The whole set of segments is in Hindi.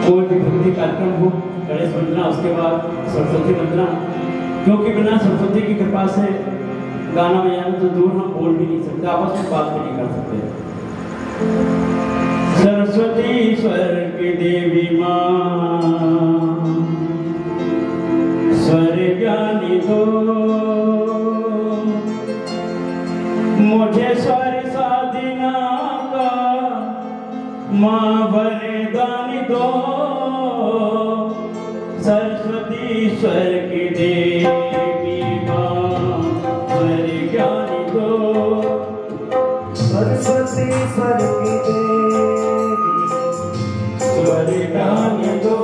कोई भी भक्ति कार्यक्रम हो, गणेश वंदना, उसके बाद सरस्वती वंदना, क्योंकि बिना सरस्वती की कृपा से गाना बजाना तो दूर, हम बोल भी नहीं सकते, आपस में बात भी नहीं कर सकते। सरस्वती स्वर की देवी माँ, स्वर ज्ञानी दो मुझे, स्वर साधना का माँ वरदान दो। सरस्वती स्वर की देवी माँ, स्वर ज्ञानी दो। सरस्वती स्वर की देवी, स्वर ज्ञानी दो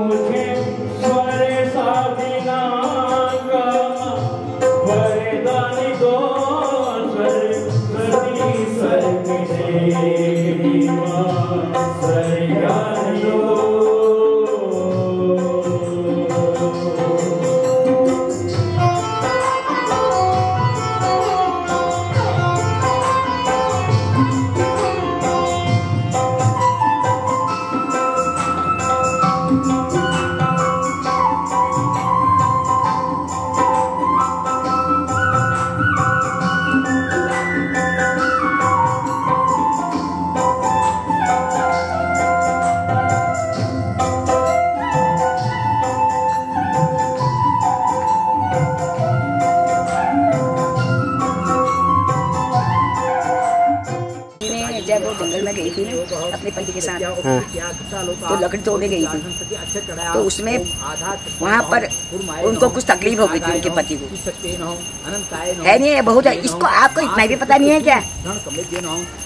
मुझे, स्वर साधना का वरदान दो। सरस्वती स्वर की देवी माँ, स्वर ज्ञानी दो। जब वो जंगल में गई थी ना अपने पति के साथ, तो लकड़ी तोड़ने गई थी, तो उसमें वहाँ पर उनको कुछ तकलीफ हो गई थी उनके पति को, है नहीं? बहुत है, इसको आपको इतना भी पता नहीं है क्या?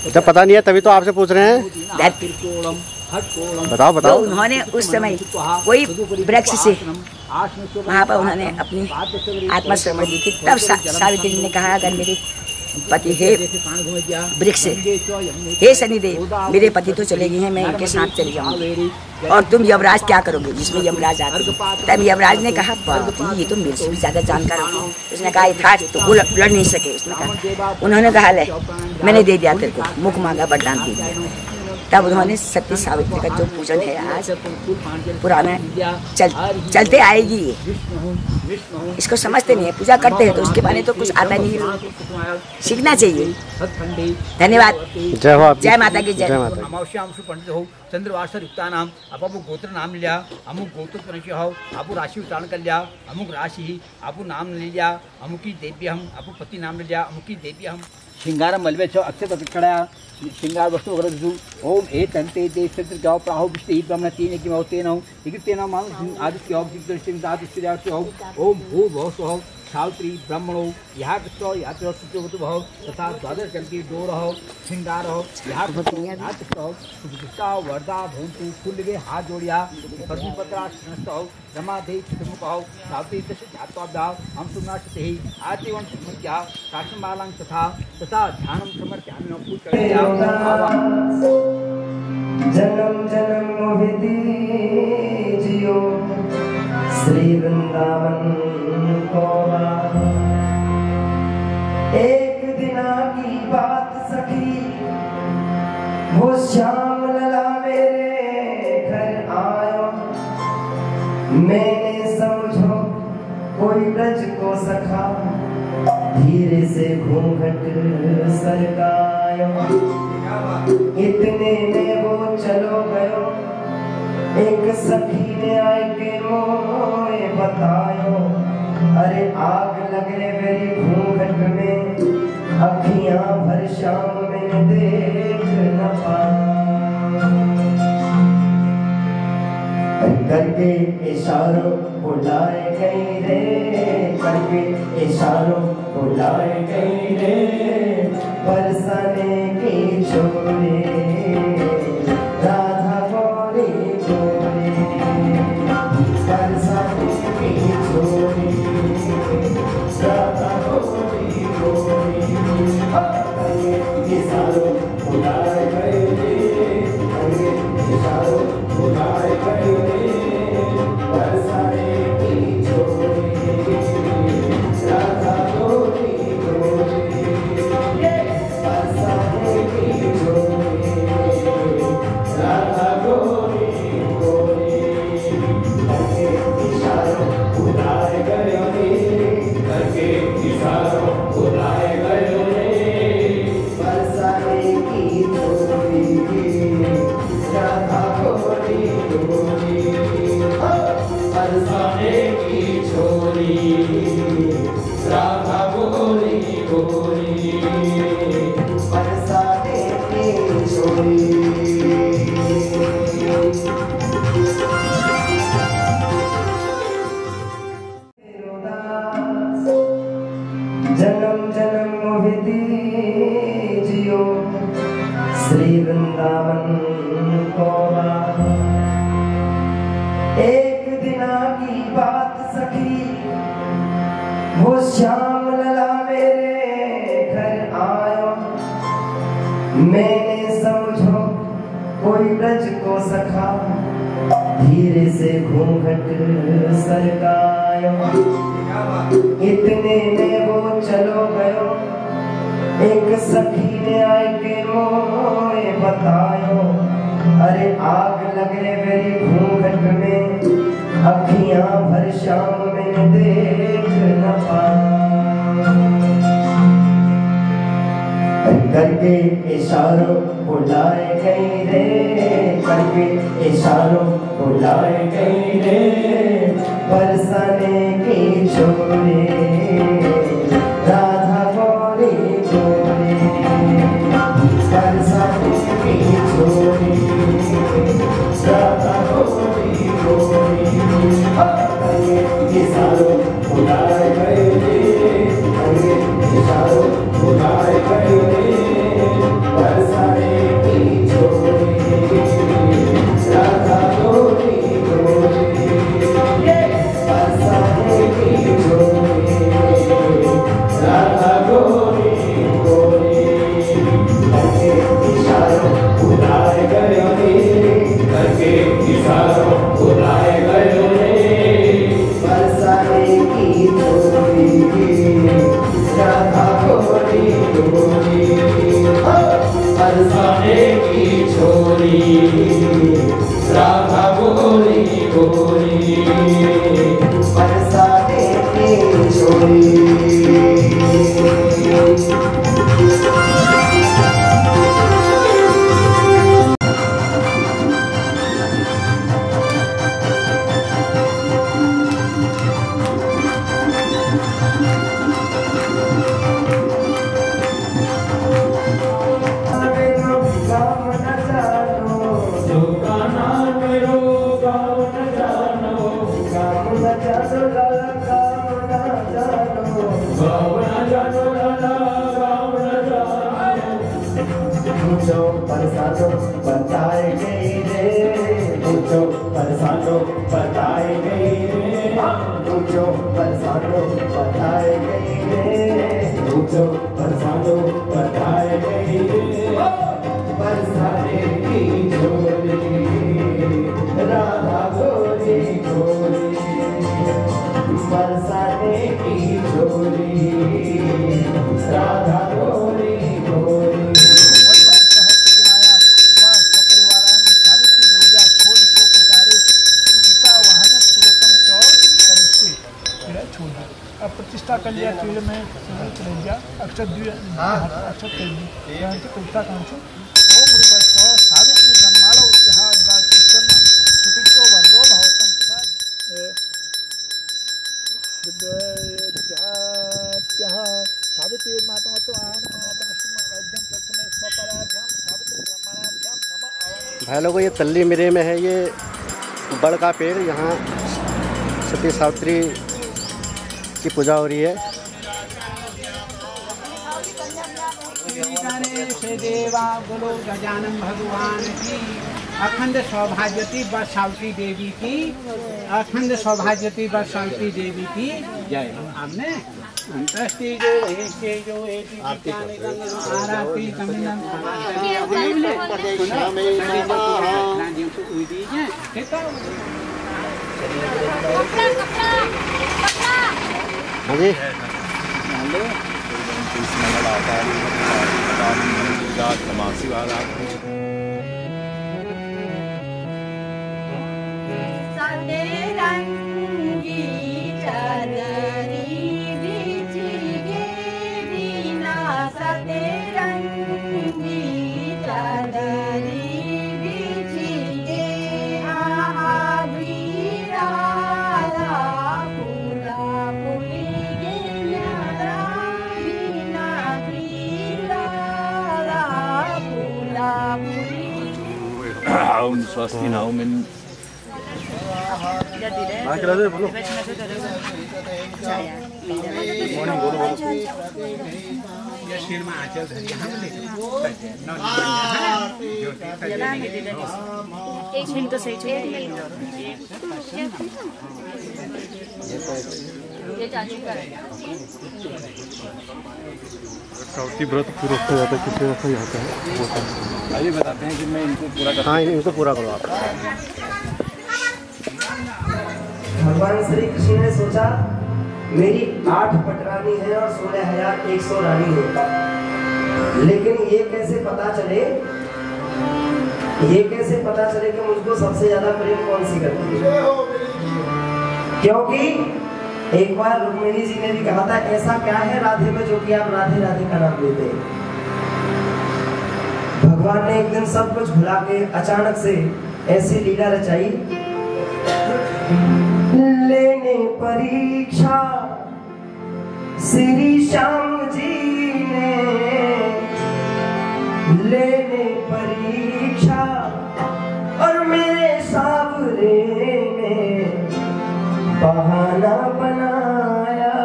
जब पता नहीं है तभी तो आपसे पूछ रहे हैं। बताओ बताओ। तो उन्होंने उस समय कोई वृक्ष से वहाँ पर उन्होंने अपनी आत्मा श्रवण दी थी, तब सावित्री जी ने कहा, अगर मेरे पति है वृक्ष, हे शनिदेव, मेरे पति तो चले गए हैं, मैं इनके साथ चली जाऊंगी, और तुम यमराज क्या करोगे? जिसमें यमराज आते, तब यमराज ने कहा, बाप ये तो मेरे से भी ज्यादा जानकार होगी। उसने कहा, यथार्थ तो वो लड़ नहीं सके। उसने कहा, उन्होंने कहा, ले मैंने दे दिया तेरे को, मुख मांगा वरदान दे दिया। तब उन्होंने सती सावित्री का जो पूजन है आज पुराना चलते आएगी, ये इसको समझते नहीं है, पूजा करते हैं तो उसके बारे में तो कुछ आता नहीं है, सीखना चाहिए। धन्यवाद। जय माता की जय। पंडित हो चंद्रवासर युक्ता नाम आपू गोत्र नाम लिया, अमुक गोत्र पंच हो आपू राशि उच्चारण कर लिया, अमुक राशि आपू नाम ले लिया, अमुकी देव्य हम आपू पति नाम ले लिया, अमुकी देव्य हम श्रृंगार मलबे छो अक्षय पकड़ा श्रृंगार वस्तु वगैरह दू। ओम ए तंते ते चंद्र गाओ प्राहो विष्णु ब्रह्म तीन की मौते न हो इकते न मान आदित्य हो जित आदित्य हो। ओम भू भव स्व सावित्री ब्रह्मणो यहाँ कृष्ण यात्रा भव तथा द्वादश जल की डोर हो श्रृंगार हो यहाँ हो वर्धा भूंतु फूल के हाथ जोड़िया पद्मपत्रा श्रेष्ठ हो रमा दे मुख हो सावित्री ध्यात्वाभ्याव हम सुनाते ही आजीवन समृद्ध्या शासनमालां तथा तथा ध्यानम समर्पयामि जन्म जन्म मोहिती जियो श्री वृंदावन को। एक दिना की बात सखी, वो श्याम लला मेरे घर आयो, मैंने समझो कोई ब्रज को सखा, धीरे से घूंघट सरकायो, इतने में वो चलो गयो, एक सखी ने आए के मोए बतायो, अरे आग लगे मेरी घूंघट में, अखियां भर शाम में देख न करके इशारों बुलाए गई रे, करके इशारों बुलाए गई रे, बरसाने की छोरे राधा गौरी गोरी, बरसाने की छोरी राधा गौरी गोरी, इशारों बुलाए गए रे, इशारों बुलाए गए रे, बरसाने की छोरी राधा गौरी गोरी, बरसाने की छोरी राधा गौरी सखा धीरे से घूंघट सरकायो, इतने में वो चलो गयो, एक सखी ने आए के मोए बतायो, अरे आग लगे मेरी घूंघट में, अखियां भर शाम में देख न पाऊं। करके इशारों बुलाए गई रे, करके इशारों बुलाए गई रे, बरसाने की छोरी राधा गोरी गोरी, बरसाने की छोरी राधा गोरी गोरी। इशारों बुलाए गए रे, करके इशारों बुलाए गए रे, बरसाने की छोरी राधा गोरी गोरी, बरसाने की छोरी राधा गोरी गोरी। करके इशारों बुलाए गए रे, करके इशारों बुलाए गए रे, बरसाने की छोरी राधा गोरी गोरी, बरसाने की छोरी राधा गोरी गोरी, बरसाने की छोरी। बरसातों बताए गई रे, पूछो बरसातों बताए गई रे, पूछो बरसातों बताए गई रे, पूछो बरसातों बताए गई रे, बरसाने की छोरी राधा गोरी गोरी, बरसाने की छोरी राधा गोरी गोरी। प्रतिष्ठा कल्या तीर में अक्षर अक्षर कविता कांचो ओ गुरुपक्षो सावित्री ब्रह्माणो इतिहास गाचिस्तन सुतितो वर्धो भवतम तथा विद्यात्या सावित्री मातमत्वान मध्यम प्रथमे स्वपराभ्याम सावित्री ब्रह्माभ्याम नमः। भाई लोगों, ये तल्ली मिरे में है ये बड़ का पेड़, यहाँ सती सावित्री की पूजा हो रही है। देवा बोलो गजानन भगवान की, अखंड सौभाग्यवती बरसावती देवी की, अखंड सौभाग्यवती बरसावती देवी की जय। आपने अंतस्ती जो आरती स्वस्ति नौ मिन सिर में आंचल धरी छीन तो सही साउथी व्रत पूरा हो जाता है, कितने वक्त जाता है आइए बताते हैं कि मैं इनको पूरा करता हाँ इनको पूरा करो आप। भगवान श्री कृष्ण ने सोचा मेरी 8 पटरानी है और 16,100 रानी है, लेकिन ये कैसे पता चले कि मुझको सबसे ज्यादा प्रेम कौन सी करती है। क्योंकि एक बार रुक्मिणी जी ने भी कहा था ऐसा क्या है राधे में जो कि आप राधे राधे का नाम लेते हैं। भगवान ने एक दिन सब कुछ भुला के अचानक से ऐसी लीला रचाई, लेने परीक्षा श्री श्याम जी ने, लेने परीक्षा और मेरे सावरे ने बहाना बनाया,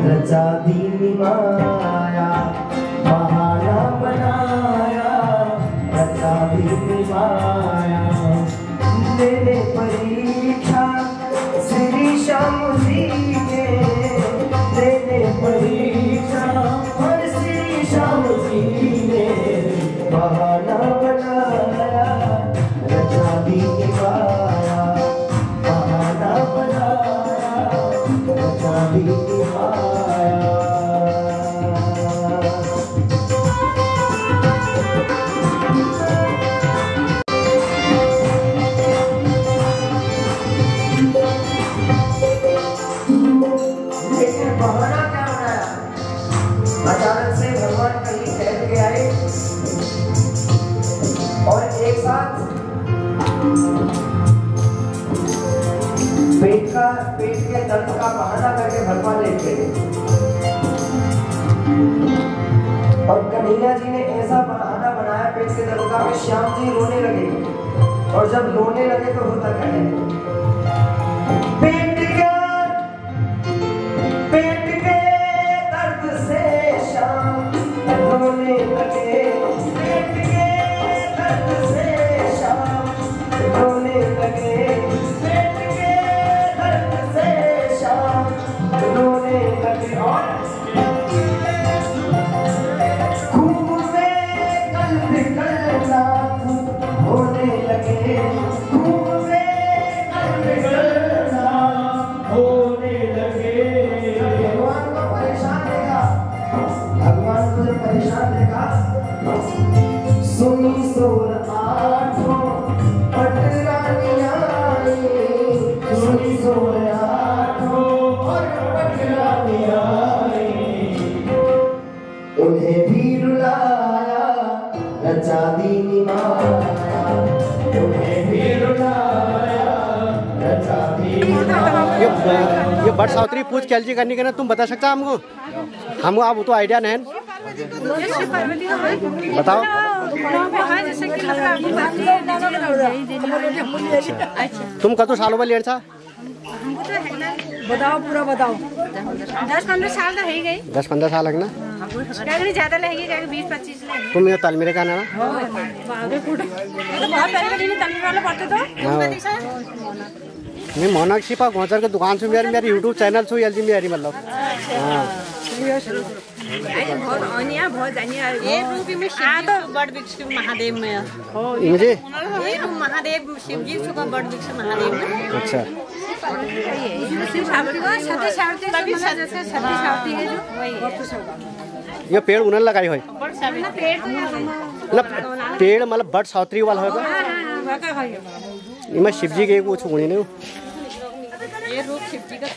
रचा दी माया, बहाना बनाया, रचा दी माया, लेने परीक्षा श्री श्याम जी ने, लेने परीक्षा और श्री श्याम जी ने बहाना बनाया, रचा दी माया, बहाना बनाया, रचा दी माया। अचानक से भगवान कहीं ठहर के आए और एक साथ पेट के दर्द का बहाना करके भगवान लेट गए। और कन्हैया जी ने ऐसा बहाना बनाया पेट के दर्द का कि श्याम जी रोने लगे। और जब रोने लगे तो होता क्या है, पेट के दर्द से श्याम रोने लगे, पेट के दर्द से श्याम रोने लगे, पेट के दर्द से श्याम रोने लगे। और खूब से कल होने लगे, खूब से कल होने लगे। भगवान को परेशान देखा, सुनी सोर आठों पटरानियां आई, सुनी सोर आठों और पटरानियां आई, उन्हें भी रुलाया, रचा दी माया, उन्हें भी रुलाया, रचा दी माया। ये बट सावित्री पूछ कैलची करने के ना तुम बता सकता हमको आप तो आइडिया नहीं बताओ। तुम कतो सालों में लेट था बताओ, पूरा बताओ। 10-15 साल तो है गई, 10-15 साल है ना, ज्यादा लगेगी 20-25 लगेगी। तुम ये तलमेरे का ना मैं मोनक शिपा गोचर के दुकान से मेरी यूट्यूब चैनल से जल्दी मेरी मतलब बहुत बड़ वृक्ष महादेव में मुझे ये महादेव शिव जी का बड़ वृक्ष महादेव में। अच्छा ये पेड़ उन्हें लगाई हो पेड़ मतलब बट सावित्री वाला होगा, मैं शिव जी के कुछ होनी नहीं ये रूप शिव जी का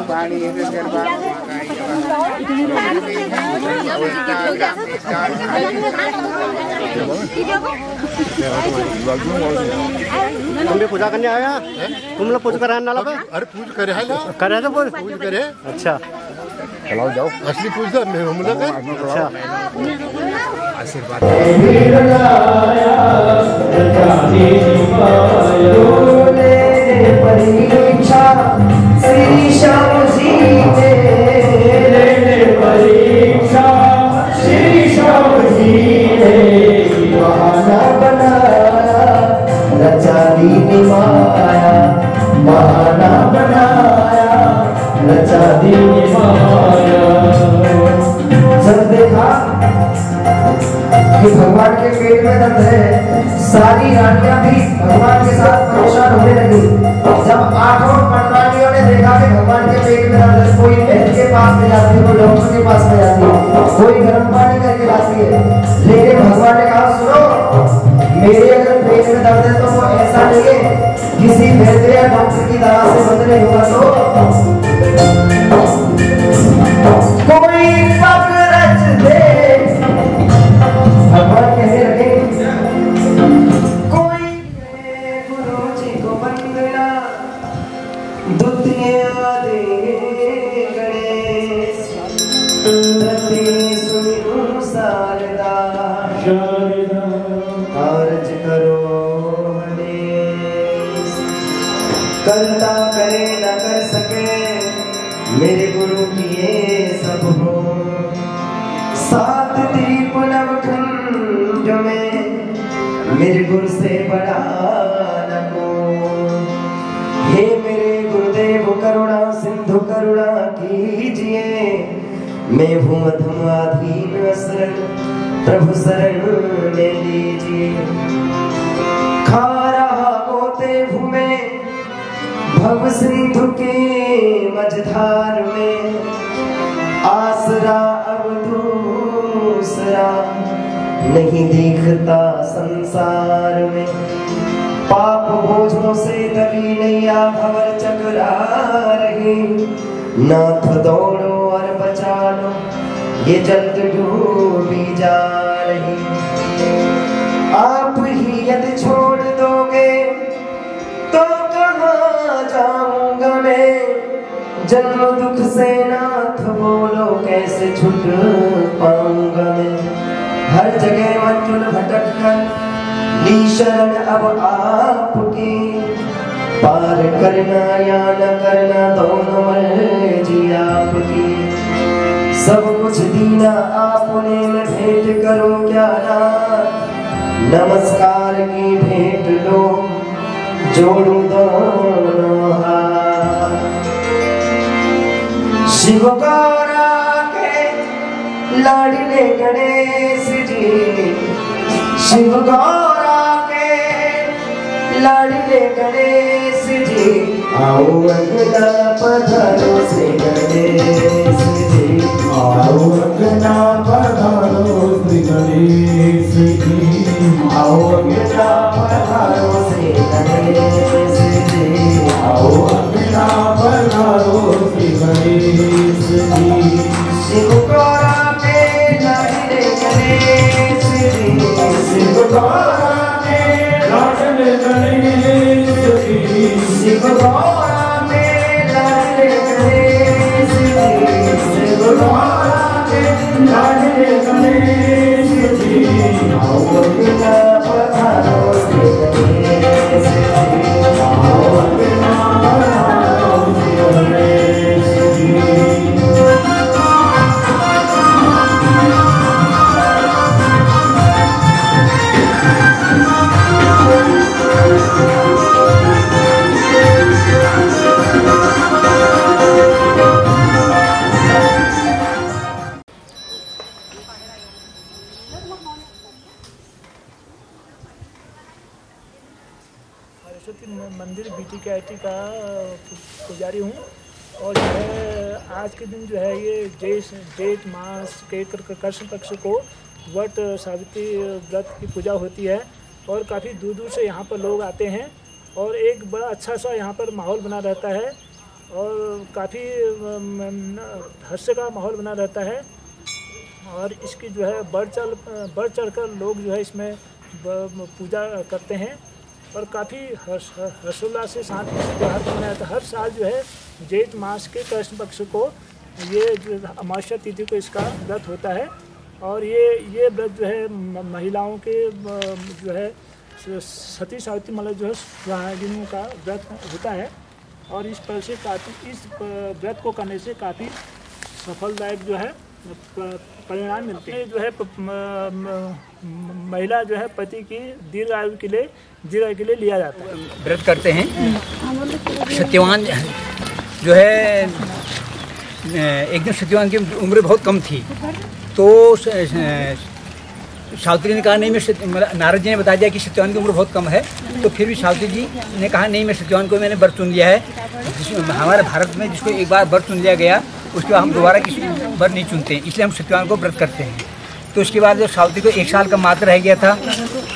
पानी तुम भी पूजा करने आया? तुम लोग पूजा कराने वाला? अरे पूज करे है ना, करे तो पूज करे। अच्छा चलाओ जाओ, असली पूजा में हम लोग। अच्छा आशीर्वाद परीक्षा श्री श्याम जी ने परीक्षा श्री श्याम जी ने बहाना बनाया रचा दी माया, बहाना बनाया रचा दी माया। जब देखा कि भगवान के पेट में दर्द है, सारी रानियां भी भगवान के साथ परेशान होने लगी। जब 8 पटरानियों ने देखा कि भगवान के पेट में दर्द है, कोई वैद्य के पास में जाती है, कोई डॉक्टर के पास में जाती है, कोई गर्म पानी करके लाती है, लेकिन भगवान ने कहा सुनो, मेरे अगर पेट में दर्द है तो वो ऐसा नहीं है किसी वैद्य या डॉक्टर की दवा से बंद नहीं होगा। तो कोई पग रच दे, भगवान कहने लगे कोई गुरु जी को वंदना द्वितीय आदि गणेश तृतीय सुनु शारदा कार्य करो हमेश। करता करे न कर सके मेरे गुरु किए सब हो, 7 दीप नवखंड में मेरे गुरु से बड़ा न को। हे मेरे गुरुदेव करुणा सिंधु करुणा कीजिए, मैं हूँ अधीन शरण प्रभु शरण ले लीजिए। खा रहा होते भूमे भव सिंधु के मझधार में, आसरा अब दूसरा नहीं दिखता संसार में। पाप बोझों से दबी नैया भंवर चकरा रही, नाथ दौड़ो और बचा लो ये जल्द डूबी जा रही। आप ही यदि छोड़ दोगे तो कहाँ जाऊंगा मैं, जन्म दुख से नाथ बोलो कैसे छुट पाऊंगा मैं। हर जगह मंजुल भटक कर ली शरण अब आपकी, पार करना या न करना दोनों मर्जी आपकी। सब कुछ दीना आपने में भेंट करो क्या नाथ, नमस्कार की भेंट लो जोड़ू दोनों हाथ। शिव गौरा के लाडले गणेश जी, शिव गौरा के लाडले गणेश जी, आओ अंगना पधारो श्री गणेश जी, आओ अंगना पधारो श्री गणेश जी, आओ अंगना पधारो श्री गणेश जी, आओ अंगना पधारो श्री गणेश जी। शिव गौरा के लाडले गणेश जी, शिव गौरा के लाडले गणेश जी, शिव गौरा के लाडले गणेश जी, शिव गौरा के लाडले गणेश जी, आओ अंगना पधारो श्री गणेश जी, आओ अंगना पधारो श्री गणेश जी। सरस्वती मंदिर BTKIT का पुजारी हूँ और जो है आज के दिन जो है ये जेठ मास के कृष्ण पक्ष को वट सावित्री व्रत की पूजा होती है और काफ़ी दूर दूर से यहाँ पर लोग आते हैं और एक बड़ा अच्छा सा यहाँ पर माहौल बना रहता है और काफ़ी हर्ष का माहौल बना रहता है और इसकी जो है बढ़ चढ़ कर लोग जो है इसमें पूजा करते हैं और काफ़ी हर्षोल्लास से साथ त्यौहार मनाया जाता है। हर साल जो है जेठ मास के कृष्ण पक्ष को ये जो अमावस्या तिथि को इसका व्रत होता है और ये व्रत जो है महिलाओं के जो है सती सावित्री मतलब जो है सुहागिनों का व्रत होता है और इस पर से काफ़ी इस व्रत को करने से काफ़ी सफलदायक जो है परिणाम मिलते हैं। जो है महिला जो है पति की दीर्घायु के लिए लिया जाता है। व्रत करते हैं। सत्यवान जो है एक दिन सत्यवान की उम्र बहुत कम थी तो सावित्री ने कहा नहीं मैं नारद जी ने बता दिया कि सत्यवान की उम्र बहुत कम है तो फिर भी सावित्री जी ने कहा नहीं मैं सत्यवान को मैंने व्रत चुन लिया है। हमारे भारत में जिसको एक बार व्रत चुन लिया गया उसके बाद हम दोबारा किसी व्रत नहीं चुनते हैं, इसलिए हम सत्यवान को व्रत करते हैं। तो उसके बाद जब सावित्री को 1 साल का मात्र रह गया था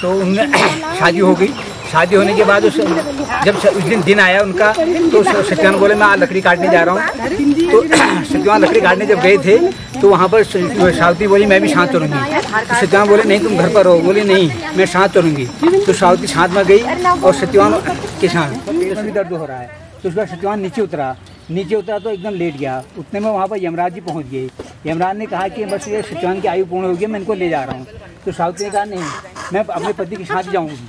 तो उनमें शादी हो गई। शादी होने के बाद जब उस दिन आया उनका तो सत्यवान बोले मैं लकड़ी काटने जा रहा हूँ। तो सत्यवान लकड़ी काटने जब गए थे तो वहाँ पर सावित्री बोली मैं भी साथ चलूँगी। तो सत्यवान बोले नहीं तुम घर पर रहो। बोले नहीं मैं साथ चलूँगी। तो सावित्री साथ में गई और सत्यवान के साथ भी दर्द हो रहा है। तो उसके बाद सत्यवान नीचे उतरा तो एकदम लेट गया। उतने में वहाँ पर यमराज जी पहुँच गए। यमराज ने कहा कि बस ये सत्यवान की आयु पूर्ण हो गई मैं इनको ले जा रहा हूँ। तो सावित्री ने कहा नहीं मैं अपने पति के साथ जाऊँगी,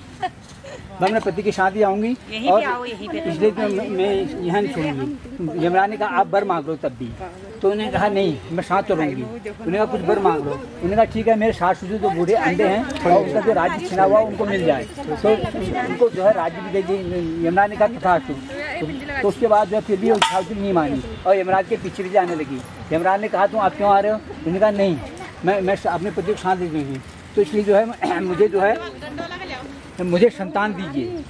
मैं अपने पति के साथ ही आऊँगी और इसलिए तो मैं यहाँ नहीं छोड़ूंगी। यमराज ने कहा आप बर मांग लो तब भी। तो उन्होंने कहा नहीं मैं साथ चलूँगी। उन्होंने कहा कुछ बर मांग लो। उन्होंने कहा ठीक है मेरे सास ससुर तो बूढ़े अंधे हैं और उसका जो राज्य छिना हुआ उनको मिल जाए तो उनको जो है राज्य भी दे दी। यमराज ने कहा तथास्तु। तो उसके बाद जो है फिर भी सावित्री नहीं मानी और यमराज के पीछे भी जाने लगी। यमराज ने कहा तुम आप क्यों आ रहे हो? उन्होंने कहा नहीं मैं अपने पति को साथ दे दूँगी तो इसलिए जो है मुझे जो है मुझे संतान दीजिए।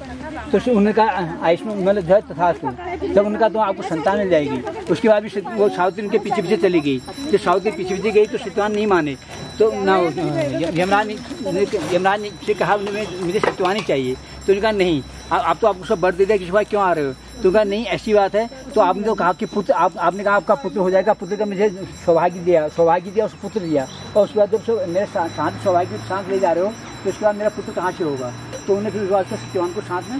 तो उन्होंने कहा आयुष्मान मतलब जो है तथास्तु। जब उनका तो आपको संतान मिल जाएगी। उसके बाद भी वो सावित्री उनके पीछे चली गई। जब सावित्री पीछे गई तो सत्यवान नहीं माने तो ना यमराज से कहा मुझे सत्यवान ही चाहिए। तो उन्होंने कहा नहीं आप तो आपको सब वर दे दिया कि भाई क्यों आ रहे हो? तो कहा नहीं ऐसी बात है। तो आपने तो कहा कि पुत्र आपने कहा आपका पुत्र हो जाएगा। पुत्र का मुझे सौभाग्य दिया और पुत्र दिया और उसके बाद जब मेरे साथ सौभाग्य के साथ ले जा रहे हो तो उसके बाद मेरा पुत्र कहाँ से होगा? तो उन्होंने फिर उसके सत्यवान को साथ में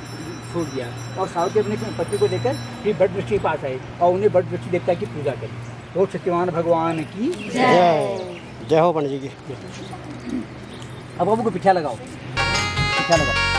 छोड़ दिया और सावित्री अपने पति को लेकर फिर बट वृक्ष के पास आए और उन्हें बट वृक्ष देवता की पूजा करी। तो सत्यवान भगवान की जय हो पंडित जी की। अब आपको पिछा लगाओ, पिछा लगाओ।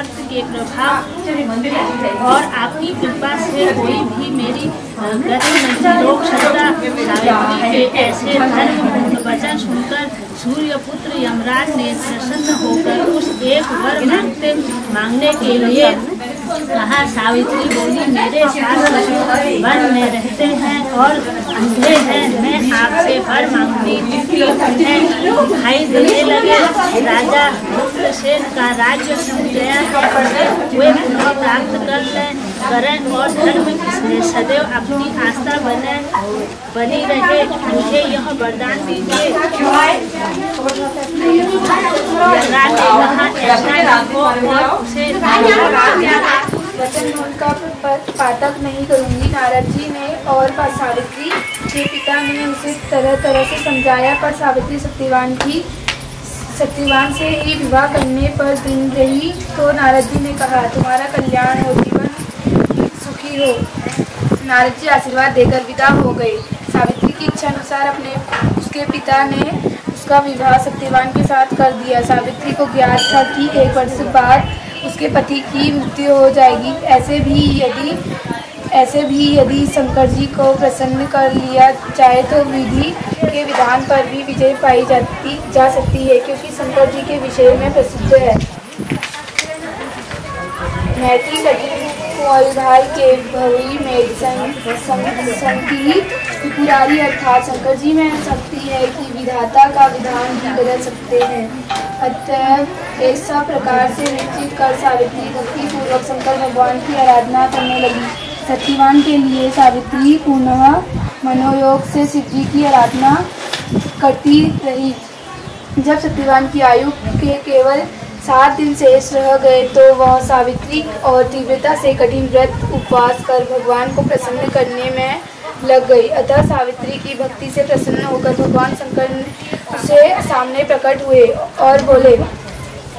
व्रत के प्रभाव और आपकी कृपा से कोई भी मेरी गति नहीं रोक सकता। सावित्री के ऐसे धर्म वचन सुनकर सूर्यपुत्र यमराज ने प्रसन्न होकर उस एक वर मांगने के लिए कहा। सावित्री बोली, मेरे सास ससुर वन में रहते हैं और अंधे हैं, मैं आपसे वर मांगती हूँ। उन्हें दिखाई देने लगे। राजा रुद्रसेन का राज्य सुन गया है, वे पुण्य प्राप्त करें और धर्म में सदैव अपनी आस्था बनी रहे, मुझे यह वरदान दीजिए। यमराज ने कहा, ऐसा हो और उसे वचन उनका पातक नहीं करूंगी। नारद जी ने और सावित्री के पिता ने उसे तरह तरह से समझाया, पर सावित्री सत्यवान से ही विवाह करने पर दिन रही। तो नारद जी ने कहा, तुम्हारा कल्याण हो, जीवन सुखी हो। नारद जी आशीर्वाद देकर विदा हो गए। सावित्री की इच्छा अनुसार उसके पिता ने उसका विवाह सत्यवान के साथ कर दिया। सावित्री को ज्ञात था कि 1 वर्ष बाद उसके पति की मृत्यु हो जाएगी। ऐसे भी यदि शंकर जी को प्रसन्न कर लिया जाए तो विधि के विधान पर भी विजय पाई जा सकती है, क्योंकि शंकर जी के विषय में प्रसिद्ध है। मैत्री कुंवरधार के भवी में संकी त्रिपुरारी अर्थात शंकर जी में शक्ति है कि विधाता का विधान भी बदल सकते हैं। अतः ऐसा प्रकार से निश्चित कर सावित्री भक्ति पूर्वक शंकर भगवान की आराधना करने लगी। सत्यवान के लिए सावित्री पुनः मनोयोग से शिव जी की आराधना करती रही। जब सत्यवान की आयु के केवल 7 दिन शेष रह गए तो वह सावित्री और तीव्रता से कठिन व्रत उपवास कर भगवान को प्रसन्न करने में लग गई। अतः सावित्री की भक्ति से प्रसन्न होकर भगवान शंकर उसे सामने प्रकट हुए और बोले,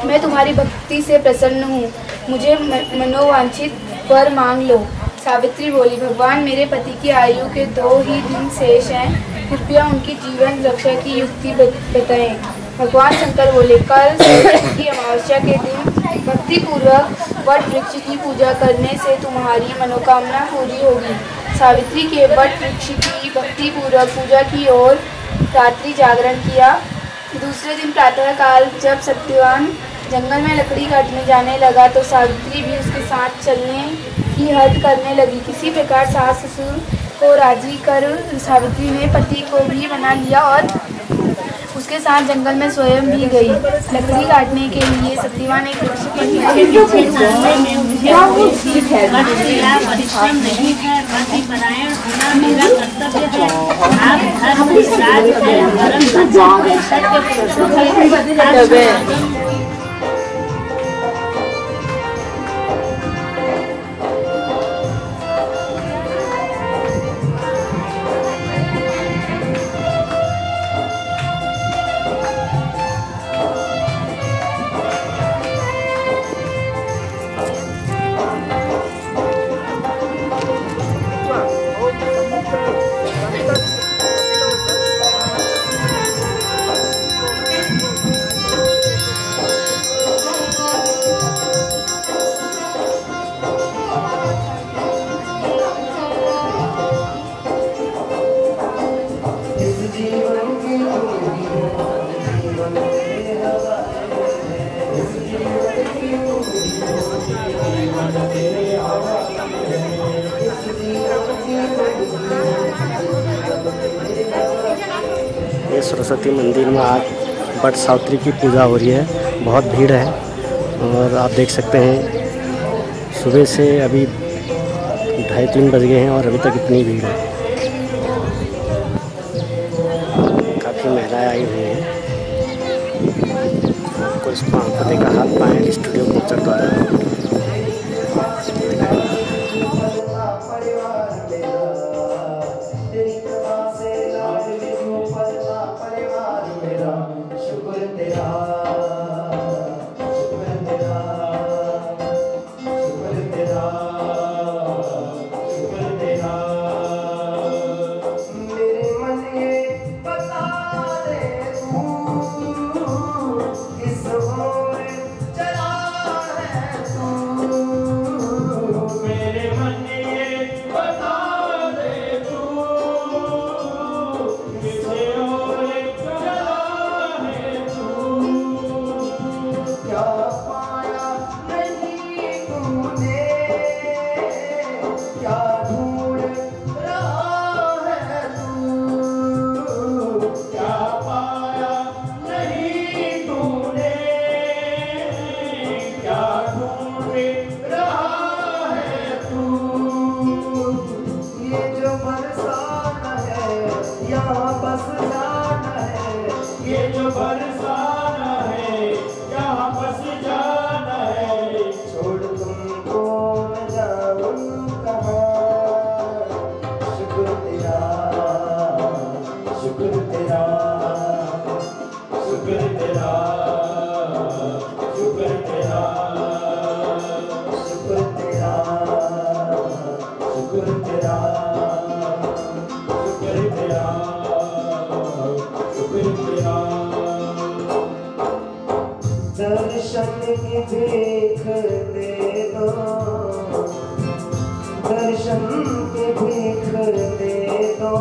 मैं तुम्हारी भक्ति से प्रसन्न हूँ, मुझे मनोवांछित वर मांग लो। सावित्री बोली, भगवान मेरे पति की आयु के 2 ही दिन शेष हैं, कृपया उनकी जीवन रक्षा की युक्ति बताएं। भगवान शंकर बोले, कल की अमावस्या के दिन भक्ति पूर्वक वट वृक्ष की पूजा करने से तुम्हारी मनोकामना पूरी होगी। सावित्री के वट वृक्ष की भक्ति पूर्वक पूजा की और रात्रि जागरण किया। दूसरे दिन प्रातः काल जब सत्यवान जंगल में लकड़ी काटने जाने लगा तो सावित्री भी उसके साथ चलने की हट करने लगी। किसी प्रकार सास ससुर को राजी कर सावित्री ने पति को भी मना लिया और उसके साथ जंगल में स्वयं भी गई। लकड़ी काटने के लिए सत्यवान एक वृक्ष के नीचे परिश्रम नहीं है, पतिपरायण होना मेरा कर्तव्य है। आप धर्म सत्य सरस्वती मंदिर में आज वट सावित्री की पूजा हो रही है। बहुत भीड़ है और आप देख सकते हैं सुबह से अभी 2:30-3 बज गए हैं और अभी तक इतनी भीड़ है। काफ़ी महिलाएं आई हुई हैं। आपको इसको पते का हाथ पाएँ स्टूडियो कोचर द्वारा। शुक्र तेरा, शुक्र तेरा, शुक्र तेरा, शुक्र तेरा, शुक्र तेरा, शुक्र तेरा। दर्शन की भीख दे दो, दर्शन की भीख दे दो,